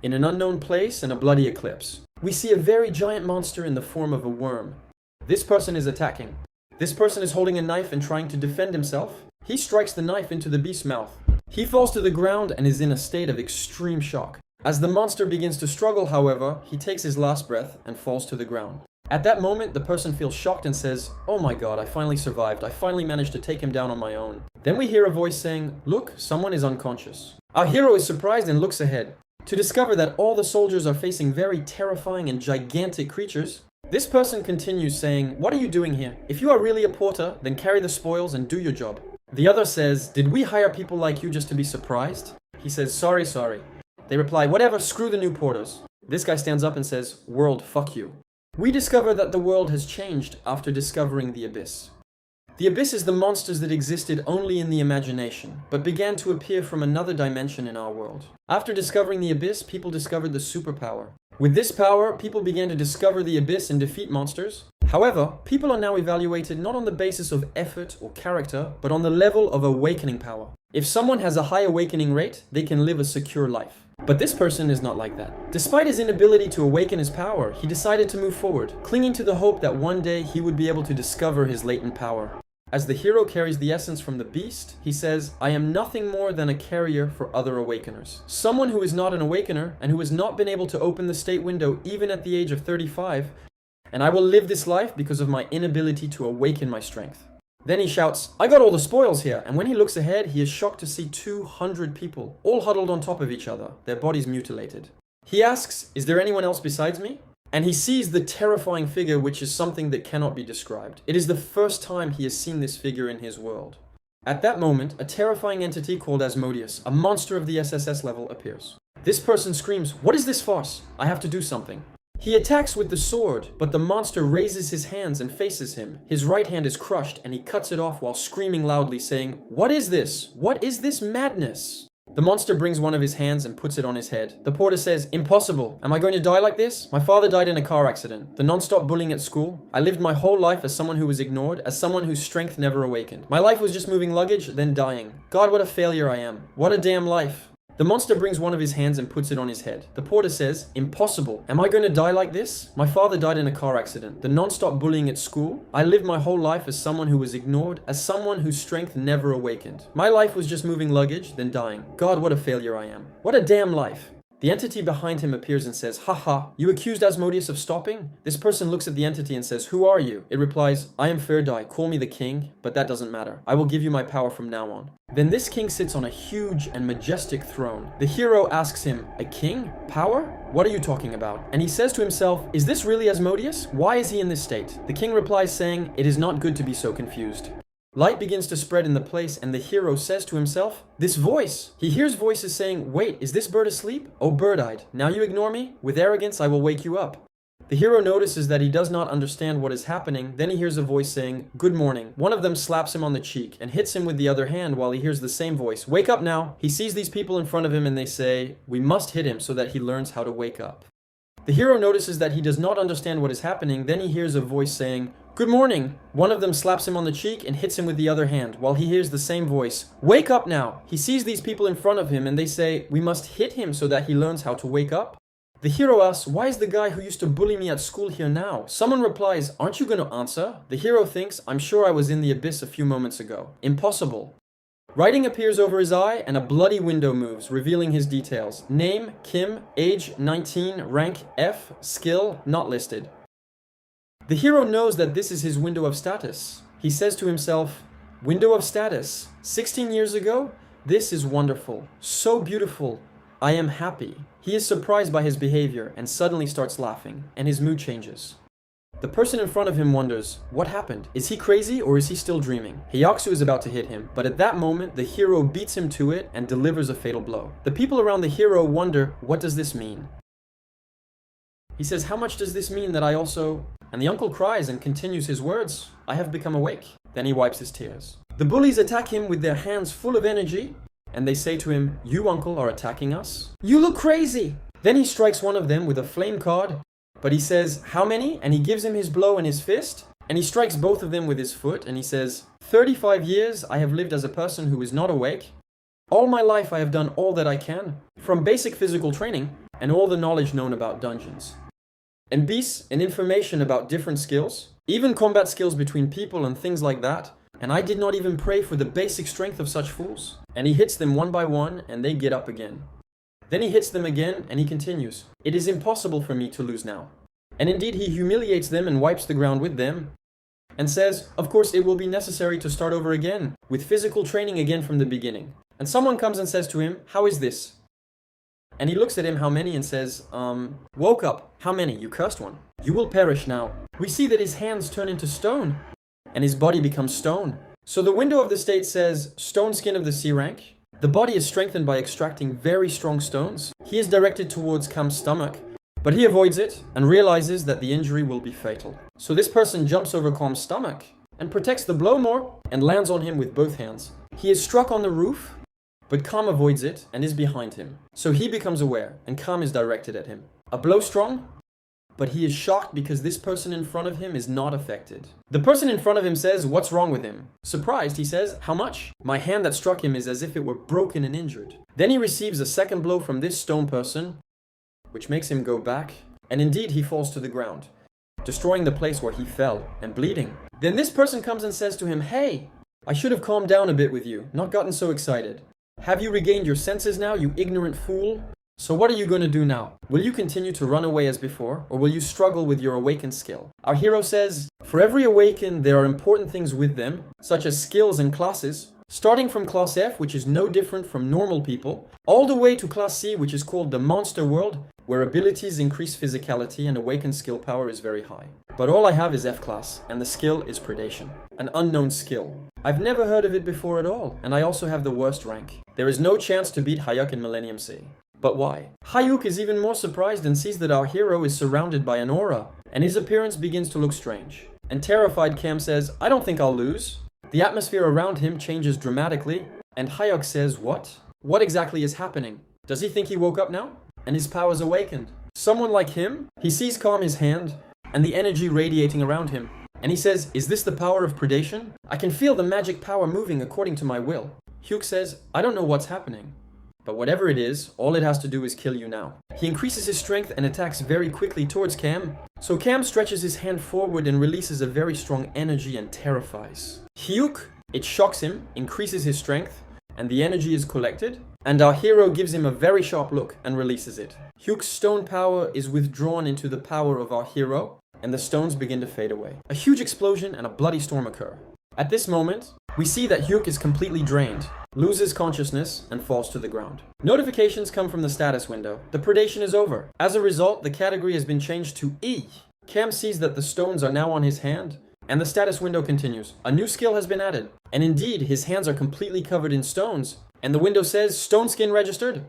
In an unknown place and a bloody eclipse, we see a very giant monster in the form of a worm. This person is attacking. This person is holding a knife and trying to defend himself. He strikes the knife into the beast's mouth. He falls to the ground and is in a state of extreme shock. As the monster begins to struggle, however, he takes his last breath and falls to the ground. At that moment, the person feels shocked and says, "Oh my god, I finally survived. I finally managed to take him down on my own." Then we hear a voice saying, "Look, someone is unconscious." Our hero is surprised and looks ahead to discover that all the soldiers are facing very terrifying and gigantic creatures. This person continues saying, "What are you doing here? If you are really a porter, then carry the spoils and do your job." The other says, "Did we hire people like you just to be surprised?" He says, Sorry. They reply, "Whatever, screw the new porters." This guy stands up and says, "World, fuck you." We discover that the world has changed after discovering the abyss. The abyss is the monsters that existed only in the imagination, but began to appear from another dimension in our world. After discovering the abyss, people discovered the superpower. With this power, people began to discover the abyss and defeat monsters. However, people are now evaluated not on the basis of effort or character, but on the level of awakening power. If someone has a high awakening rate, they can live a secure life. But this person is not like that. Despite his inability to awaken his power, he decided to move forward, clinging to the hope that one day he would be able to discover his latent power. As the hero carries the essence from the beast, he says, "I am nothing more than a carrier for other awakeners." Someone who is not an awakener and who has not been able to open the state window even at the age of 35, and I will live this life because of my inability to awaken my strength. Then he shouts, "I got all the spoils here," and when he looks ahead, he is shocked to see 200 people, all huddled on top of each other, their bodies mutilated. He asks, "Is there anyone else besides me?" And he sees the terrifying figure, which is something that cannot be described. It is the first time he has seen this figure in his world. At that moment, a terrifying entity called Asmodeus, a monster of the SSS level, appears. This person screams, "What is this farce? I have to do something." He attacks with the sword, but the monster raises his hands and faces him. His right hand is crushed, and he cuts it off while screaming loudly, saying, "What is this? What is this madness?" The monster brings one of his hands and puts it on his head. The porter says, "Impossible. Am I going to die like this? My father died in a car accident. The non-stop bullying at school. I lived my whole life as someone who was ignored, as someone whose strength never awakened. My life was just moving luggage, then dying. God, what a failure I am. What a damn life." The monster brings one of his hands and puts it on his head. The porter says, "Impossible. Am I going to die like this? My father died in a car accident. The non-stop bullying at school. I lived my whole life as someone who was ignored, as someone whose strength never awakened. My life was just moving luggage, then dying. God, what a failure I am. What a damn life." The entity behind him appears and says, "Haha, you accused Asmodeus of stopping?" This person looks at the entity and says, "Who are you?" It replies, "I am Ferdai, call me the king, but that doesn't matter. I will give you my power from now on." Then this king sits on a huge and majestic throne. The hero asks him, "A king? Power? What are you talking about?" And he says to himself, "Is this really Asmodeus? Why is he in this state?" The king replies saying, "It is not good to be so confused." Light begins to spread in the place, and the hero says to himself, "This voice!" He hears voices saying, "Wait, is this bird asleep? Oh, bird-eyed, now you ignore me? With arrogance I will wake you up." The hero notices that he does not understand what is happening. Then he hears a voice saying, "Good morning." One of them slaps him on the cheek and hits him with the other hand while he hears the same voice, "Wake up now." He sees these people in front of him and they say, "We must hit him so that he learns how to wake up." The hero notices that he does not understand what is happening. Then he hears a voice saying, "Good morning." One of them slaps him on the cheek and hits him with the other hand while he hears the same voice, "Wake up now." He sees these people in front of him and they say, "We must hit him so that he learns how to wake up." The hero asks, "Why is the guy who used to bully me at school here now?" Someone replies, "Aren't you going to answer?" The hero thinks, "I'm sure I was in the abyss a few moments ago." Impossible. Writing appears over his eye and a bloody window moves, revealing his details. Name, Kim, age 19, rank F, skill not listed. The hero knows that this is his window of status. He says to himself, "Window of status, 16 years ago? This is wonderful, so beautiful. I am happy." He is surprised by his behavior and suddenly starts laughing, and his mood changes. The person in front of him wonders, what happened? Is he crazy or is he still dreaming? Hyakusu is about to hit him, but at that moment, the hero beats him to it and delivers a fatal blow. The people around the hero wonder, what does this mean? He says, "How much does this mean that I also..." And the uncle cries and continues his words, "I have become awake." Then he wipes his tears. The bullies attack him with their hands full of energy, and they say to him, "You, uncle, are attacking us? You look crazy!" Then he strikes one of them with a flame card, but he says, "How many?" And he gives him his blow in his fist, and he strikes both of them with his foot, and he says, 35 years I have lived as a person who is not awake. All my life I have done all that I can, from basic physical training and all the knowledge known about dungeons. And beasts and information about different skills, even combat skills between people and things like that. And I did not even pray for the basic strength of such fools. And he hits them one by one, and they get up again. Then he hits them again, and he continues. It is impossible for me to lose now. And indeed he humiliates them and wipes the ground with them, and says, of course it will be necessary to start over again, with physical training again from the beginning. And someone comes and says to him, how is this? And he looks at him, how many, and says, woke up. How many? You cursed one. You will perish now. We see that his hands turn into stone, and his body becomes stone. So the window of the state says, stone skin of the C rank. The body is strengthened by extracting very strong stones. He is directed towards Kam's stomach, but he avoids it and realizes that the injury will be fatal. So this person jumps over Kam's stomach and protects the blow more and lands on him with both hands. He is struck on the roof, but Kam avoids it and is behind him. So he becomes aware and Kam is directed at him. A blow strong, but he is shocked because this person in front of him is not affected. The person in front of him says, what's wrong with him? Surprised, he says, how much? My hand that struck him is as if it were broken and injured. Then he receives a second blow from this stone person, which makes him go back, and indeed he falls to the ground, destroying the place where he fell and bleeding. Then this person comes and says to him, hey, I should have calmed down a bit with you, not gotten so excited. Have you regained your senses now, you ignorant fool? So what are you going to do now? Will you continue to run away as before, or will you struggle with your awakened skill? Our hero says, for every awakened, there are important things with them, such as skills and classes, starting from class F, which is no different from normal people, all the way to class C, which is called the monster world, where abilities increase physicality and awakened skill power is very high. But all I have is F class, and the skill is predation, an unknown skill. I've never heard of it before at all, and I also have the worst rank. There is no chance to beat Hayuk in Millennium C. But why? Hayuk is even more surprised and sees that our hero is surrounded by an aura, and his appearance begins to look strange. And terrified Kam says, I don't think I'll lose. The atmosphere around him changes dramatically, and Hayuk says, what? What exactly is happening? Does he think he woke up now? And his powers awakened? Someone like him? He sees Kam his hand, and the energy radiating around him. And he says, is this the power of predation? I can feel the magic power moving according to my will. Hyuk says, I don't know what's happening. But whatever it is, all it has to do is kill you now. He increases his strength and attacks very quickly towards Kam. So Kam stretches his hand forward and releases a very strong energy and terrifies. Hyuk, it shocks him, increases his strength, and the energy is collected. And our hero gives him a very sharp look and releases it. Hyuk's stone power is withdrawn into the power of our hero, and the stones begin to fade away. A huge explosion and a bloody storm occur. At this moment, we see that Hyuk is completely drained, loses consciousness, and falls to the ground. Notifications come from the status window. The predation is over. As a result, the category has been changed to E. Kam sees that the stones are now on his hand, and the status window continues. A new skill has been added, and indeed, his hands are completely covered in stones, and the window says, stone skin registered.